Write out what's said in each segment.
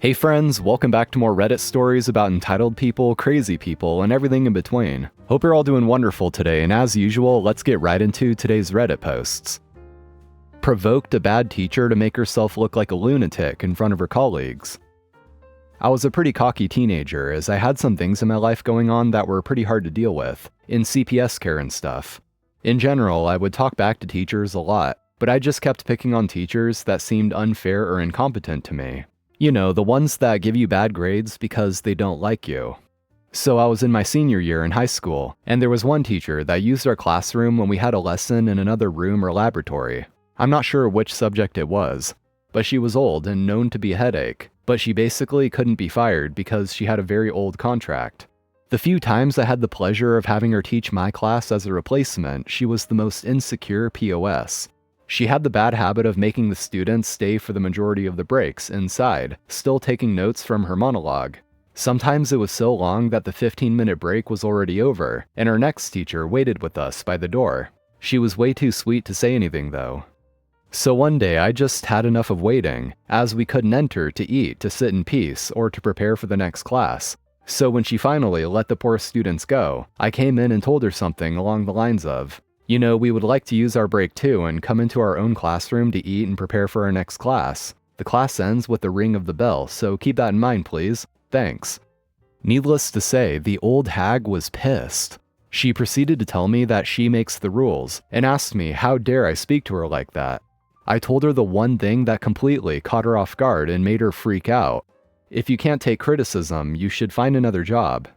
Hey friends, welcome back to more Reddit stories about entitled people, crazy people, and everything in between. Hope you're all doing wonderful today, and as usual, let's get right into today's Reddit posts. Provoked a bad teacher to make herself look like a lunatic in front of her colleagues. I was a pretty cocky teenager, as I had some things in my life going on that were pretty hard to deal with, in CPS care and stuff. In general, I would talk back to teachers a lot, but I just kept picking on teachers that seemed unfair or incompetent to me. You know, the ones that give you bad grades because they don't like you. So I was in my senior year in high school, and there was one teacher that used our classroom when we had a lesson in another room or laboratory. I'm not sure which subject it was, but she was old and known to be a headache, but she basically couldn't be fired because she had a very old contract. The few times I had the pleasure of having her teach my class as a replacement, she was the most insecure POS. She had the bad habit of making the students stay for the majority of the breaks inside, still taking notes from her monologue. Sometimes it was so long that the 15-minute break was already over, and our next teacher waited with us by the door. She was way too sweet to say anything though. So one day I just had enough of waiting, as we couldn't enter to eat, to sit in peace, or to prepare for the next class. So when she finally let the poor students go, I came in and told her something along the lines of, "You know, we would like to use our break too and come into our own classroom to eat and prepare for our next class. The class ends with the ring of the bell, so keep that in mind, please. Thanks." Needless to say, the old hag was pissed. She proceeded to tell me that she makes the rules, and asked me how dare I speak to her like that. I told her the one thing that completely caught her off guard and made her freak out. If you can't take criticism, you should find another job.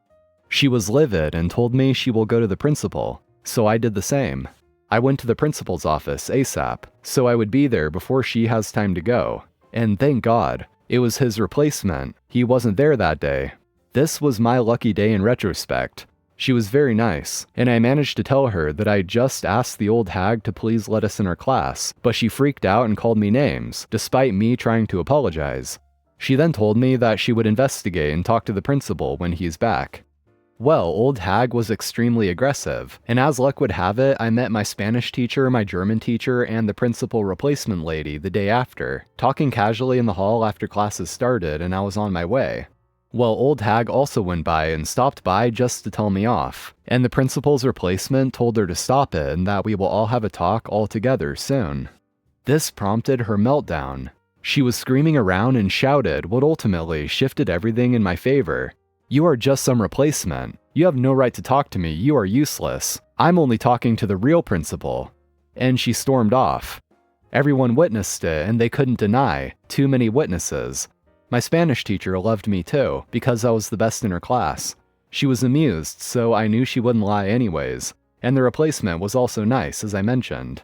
She was livid and told me she will go to the principal. So I did the same. I went to the principal's office ASAP, so I would be there before she has time to go. And thank God, it was his replacement. He wasn't there that day. This was my lucky day in retrospect. She was very nice, and I managed to tell her that I just asked the old hag to please let us in her class, but she freaked out and called me names, despite me trying to apologize. She then told me that she would investigate and talk to the principal when he's back. Well, old hag was extremely aggressive, and as luck would have it, I met my Spanish teacher, my German teacher, and the principal replacement lady the day after, talking casually in the hall after classes started and I was on my way. Well, old hag also went by and stopped by just to tell me off, and the principal's replacement told her to stop it and that we will all have a talk all together soon. This prompted her meltdown. She was screaming around and shouted what ultimately shifted everything in my favor. "You are just some replacement. You have no right to talk to me. You are useless. I'm only talking to the real principal." And she stormed off. Everyone witnessed it, and they couldn't deny. Too many witnesses. My Spanish teacher loved me too, because I was the best in her class. She was amused, so I knew she wouldn't lie anyways. And the replacement was also nice, as I mentioned.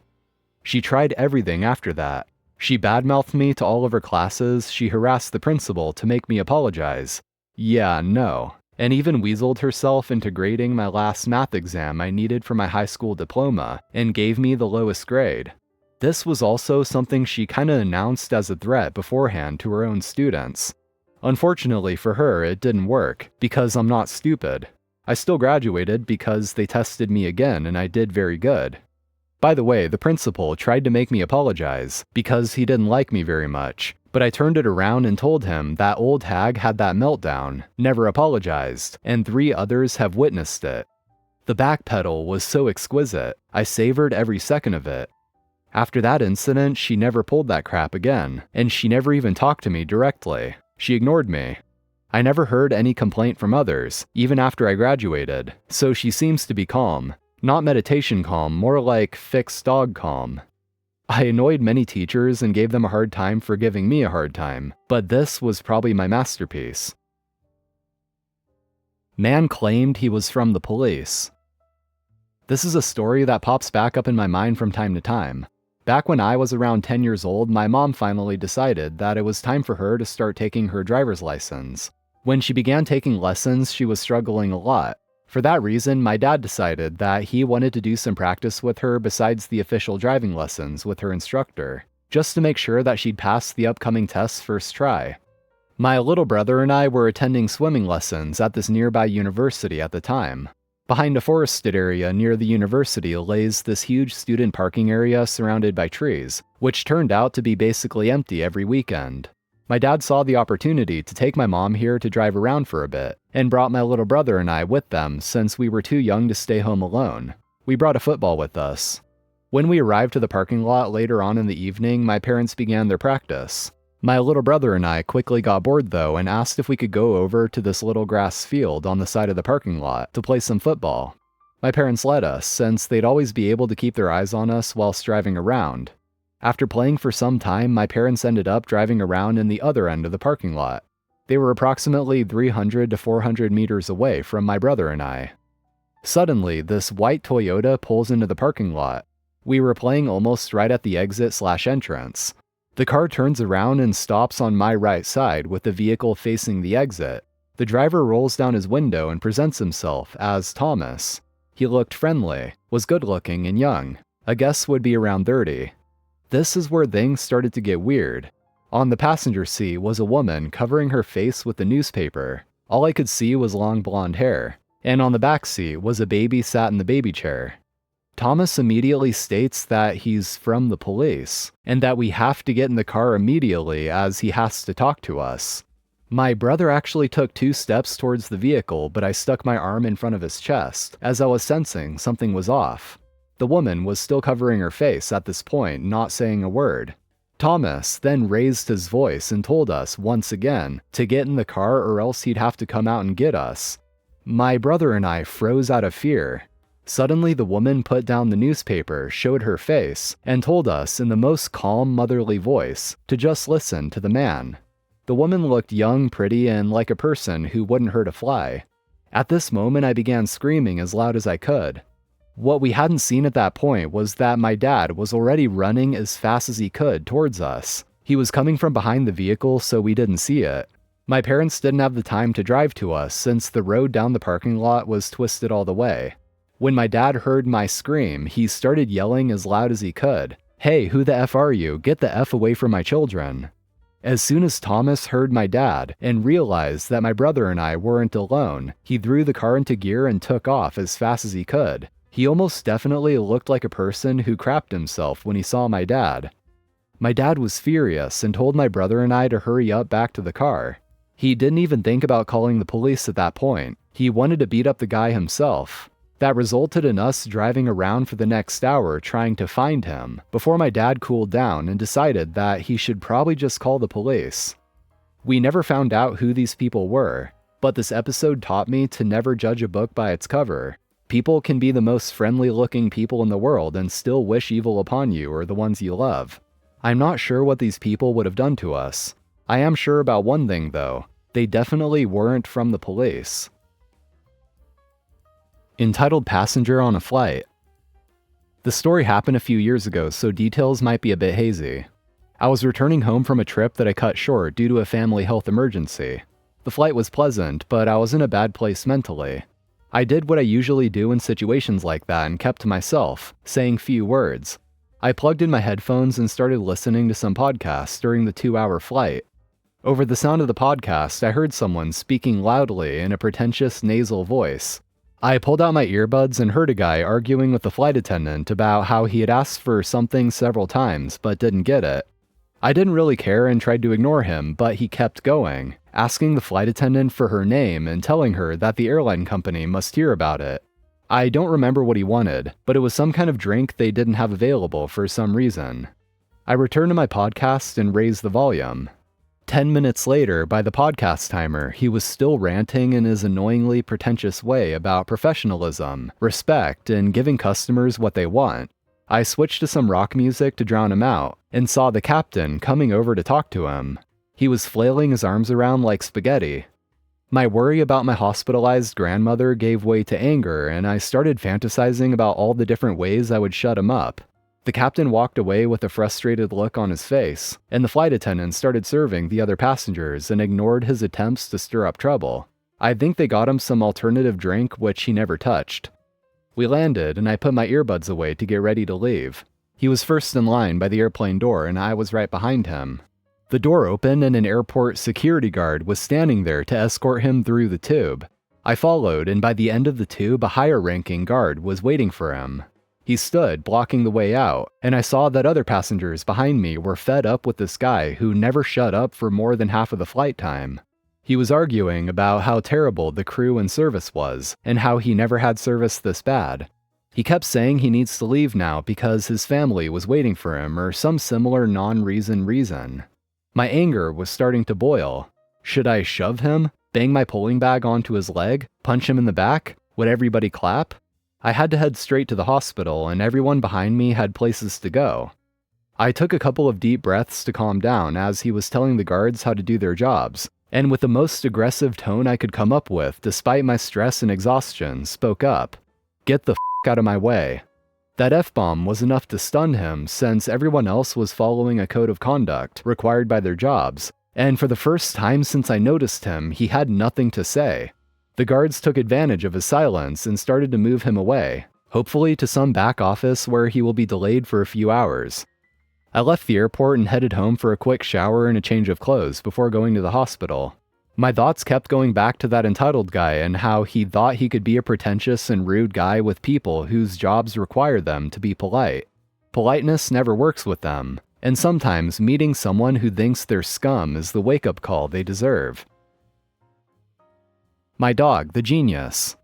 She tried everything after that. She badmouthed me to all of her classes. She harassed the principal to make me apologize. Yeah, no. And even weaseled herself into grading my last math exam I needed for my high school diploma, and gave me the lowest grade. This was also something she kinda announced as a threat beforehand to her own students. Unfortunately for her, it didn't work, because I'm not stupid. I still graduated because they tested me again and I did very good. By the way, the principal tried to make me apologize, because he didn't like me very much. But I turned it around and told him that old hag had that meltdown, never apologized, and 3 others have witnessed it. The backpedal was so exquisite, I savored every second of it. After that incident, she never pulled that crap again, and she never even talked to me directly. She ignored me. I never heard any complaint from others, even after I graduated, so she seems to be calm. Not meditation calm, more like fixed dog calm. I annoyed many teachers and gave them a hard time for giving me a hard time, but this was probably my masterpiece. Man claimed he was from the police. This is a story that pops back up in my mind from time to time. Back when I was around 10 years old, my mom finally decided that it was time for her to start taking her driver's license. When she began taking lessons, she was struggling a lot. For that reason, my dad decided that he wanted to do some practice with her besides the official driving lessons with her instructor, just to make sure that she'd pass the upcoming tests first try. My little brother and I were attending swimming lessons at this nearby university at the time. Behind a forested area near the university lays this huge student parking area surrounded by trees, which turned out to be basically empty every weekend. My dad saw the opportunity to take my mom here to drive around for a bit, and brought my little brother and I with them since we were too young to stay home alone. We brought a football with us. When we arrived to the parking lot later on in the evening, my parents began their practice. My little brother and I quickly got bored though and asked if we could go over to this little grass field on the side of the parking lot to play some football. My parents let us, since they'd always be able to keep their eyes on us whilst driving around. After playing for some time, my parents ended up driving around in the other end of the parking lot. They were approximately 300 to 400 meters away from my brother and I. Suddenly, this white Toyota pulls into the parking lot. We were playing almost right at the exit/entrance. The car turns around and stops on my right side with the vehicle facing the exit. The driver rolls down his window and presents himself as Thomas. He looked friendly, was good-looking and young. A guess would be around 30. This is where things started to get weird. On the passenger seat was a woman covering her face with a newspaper. All I could see was long blonde hair. And on the back seat was a baby sat in the baby chair. Thomas immediately states that he's from the police, and that we have to get in the car immediately as he has to talk to us. My brother actually took 2 steps towards the vehicle, but I stuck my arm in front of his chest, as I was sensing something was off. The woman was still covering her face at this point, not saying a word. Thomas then raised his voice and told us once again to get in the car or else he'd have to come out and get us. My brother and I froze out of fear. Suddenly, the woman put down the newspaper, showed her face, and told us in the most calm, motherly voice to just listen to the man. The woman looked young, pretty, and like a person who wouldn't hurt a fly. At this moment, I began screaming as loud as I could. What we hadn't seen at that point was that my dad was already running as fast as he could towards us. He was coming from behind the vehicle, so we didn't see it. My parents didn't have the time to drive to us since the road down the parking lot was twisted all the way. When my dad heard my scream, he started yelling as loud as he could, "Hey, who the F are you? Get the F away from my children." As soon as Thomas heard my dad and realized that my brother and I weren't alone, he threw the car into gear and took off as fast as he could. He almost definitely looked like a person who crapped himself when he saw my dad. My dad was furious and told my brother and I to hurry up back to the car. He didn't even think about calling the police at that point. He wanted to beat up the guy himself. That resulted in us driving around for the next hour trying to find him, before my dad cooled down and decided that he should probably just call the police. We never found out who these people were, but this episode taught me to never judge a book by its cover. People can be the most friendly-looking people in the world and still wish evil upon you or the ones you love. I'm not sure what these people would have done to us. I am sure about one thing though. They definitely weren't from the police. Entitled passenger on a flight. The story happened a few years ago, so details might be a bit hazy. I was returning home from a trip that I cut short due to a family health emergency. The flight was pleasant, but I was in a bad place mentally. I did what I usually do in situations like that and kept to myself, saying few words. I plugged in my headphones and started listening to some podcasts during the 2-hour flight. Over the sound of the podcast, I heard someone speaking loudly in a pretentious nasal voice. I pulled out my earbuds and heard a guy arguing with the flight attendant about how he had asked for something several times but didn't get it. I didn't really care and tried to ignore him, but he kept going, asking the flight attendant for her name and telling her that the airline company must hear about it. I don't remember what he wanted, but it was some kind of drink they didn't have available for some reason. I returned to my podcast and raised the volume. 10 minutes later, by the podcast timer, he was still ranting in his annoyingly pretentious way about professionalism, respect, and giving customers what they want. I switched to some rock music to drown him out, and saw the captain coming over to talk to him. He was flailing his arms around like spaghetti. My worry about my hospitalized grandmother gave way to anger, and I started fantasizing about all the different ways I would shut him up. The captain walked away with a frustrated look on his face, and the flight attendant started serving the other passengers and ignored his attempts to stir up trouble. I think they got him some alternative drink which he never touched. We landed, and I put my earbuds away to get ready to leave. He was first in line by the airplane door, and I was right behind him. The door opened, and an airport security guard was standing there to escort him through the tube. I followed, and by the end of the tube, a higher-ranking guard was waiting for him. He stood, blocking the way out, and I saw that other passengers behind me were fed up with this guy who never shut up for more than half of the flight time. He was arguing about how terrible the crew and service was, and how he never had service this bad. He kept saying he needs to leave now because his family was waiting for him or some similar reason. My anger was starting to boil. Should I shove him? Bang my pulling bag onto his leg? Punch him in the back? Would everybody clap? I had to head straight to the hospital, and everyone behind me had places to go. I took a couple of deep breaths to calm down as he was telling the guards how to do their jobs, and with the most aggressive tone I could come up with despite my stress and exhaustion, spoke up. "Get the f*** out of my way." That F-bomb was enough to stun him since everyone else was following a code of conduct required by their jobs, and for the first time since I noticed him, he had nothing to say. The guards took advantage of his silence and started to move him away, hopefully to some back office where he will be delayed for a few hours. I left the airport and headed home for a quick shower and a change of clothes before going to the hospital. My thoughts kept going back to that entitled guy and how he thought he could be a pretentious and rude guy with people whose jobs require them to be polite. Politeness never works with them, and sometimes meeting someone who thinks they're scum is the wake-up call they deserve. My dog, the genius.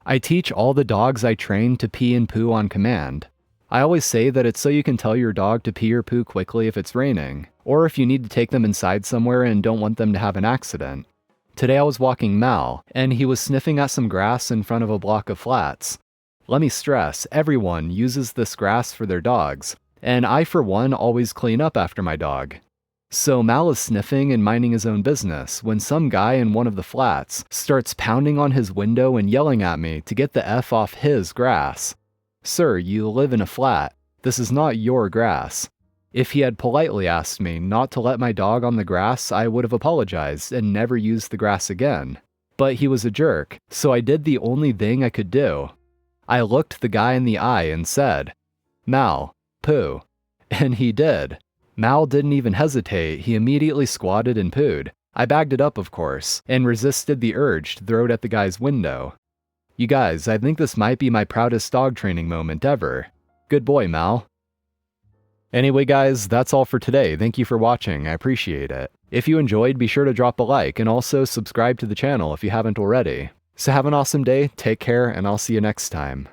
I teach all the dogs I train to pee and poo on command. I always say that it's so you can tell your dog to pee or poo quickly if it's raining, or if you need to take them inside somewhere and don't want them to have an accident. Today I was walking Mal, and he was sniffing at some grass in front of a block of flats. Let me stress, everyone uses this grass for their dogs, and I for one always clean up after my dog. So Mal is sniffing and minding his own business when some guy in one of the flats starts pounding on his window and yelling at me to get the F off his grass. Sir, you live in a flat. This is not your grass. If he had politely asked me not to let my dog on the grass, I would have apologized and never used the grass again. But he was a jerk, so I did the only thing I could do. I looked the guy in the eye and said, "Mal, poo." And he did. Mal didn't even hesitate, he immediately squatted and pooed. I bagged it up, of course, and resisted the urge to throw it at the guy's window. You guys, I think this might be my proudest dog training moment ever. Good boy, Mal. Anyway guys, that's all for today. Thank you for watching, I appreciate it. If you enjoyed, be sure to drop a like and also subscribe to the channel if you haven't already. So have an awesome day, take care, and I'll see you next time.